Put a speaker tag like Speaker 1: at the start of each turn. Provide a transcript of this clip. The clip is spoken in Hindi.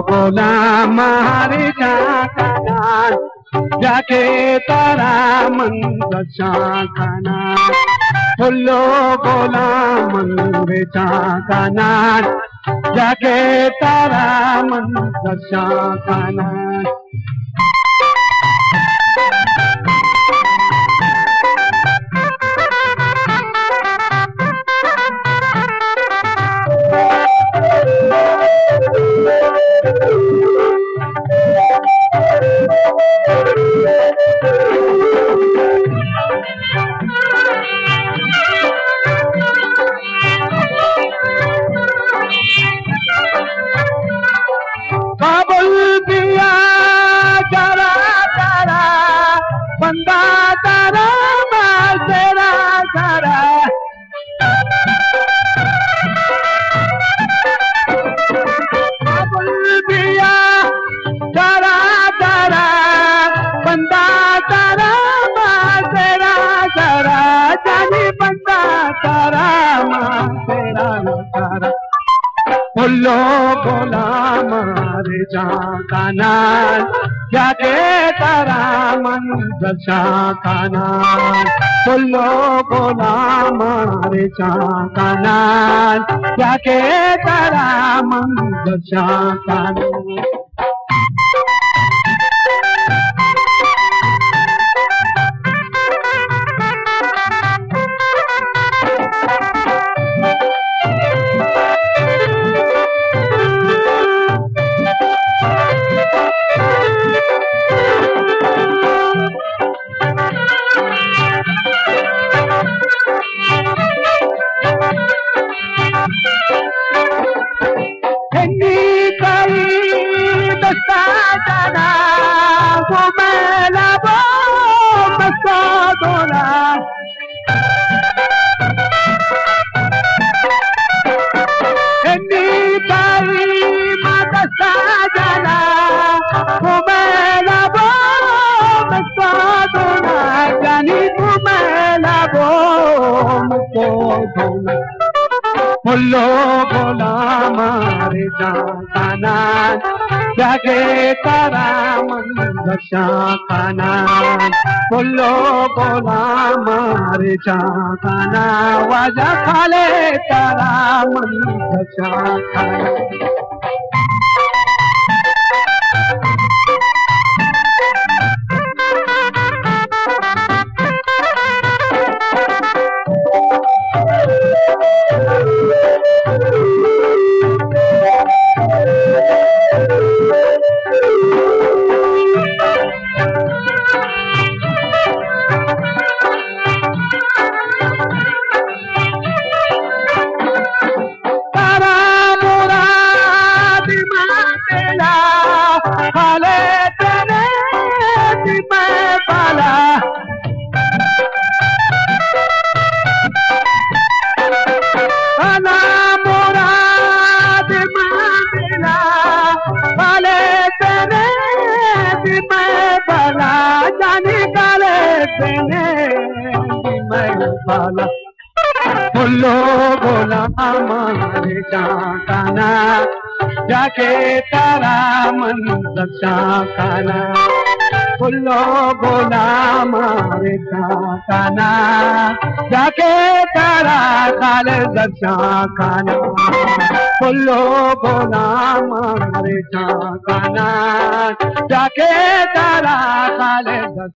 Speaker 1: गुलाम हरे जाना जाके तारा मंद शाखना फुल्लो गुलाम हरे जाना जाके तारा मंद शाखना काबुल दिया जरा जरा बंदा जरा तेरा जरा काबुल दिया जरा जरा बंदा जरा तेरा जरा जानी बंदा जरा तेरा जरा फुल्लो गुलाम हरे जाना जाके तारा मंद शाखना फुल्लो गुलाम हरे जाना जाके तारा मंद शाखना फुल्लो गुलाम हरे जाना जाके तारा मंद शाखना फुल्लो गुलाम हरे जाना वाजा खाले तारा मंद शाखना फुल्लो गुलाम हरे जाना जाके तारा मंद शाखना फुल्लो गुलाम हरे जाना जाके तारा खालिद शाखना फुल्लो गुलाम हरे जाना जाके तारा खालिद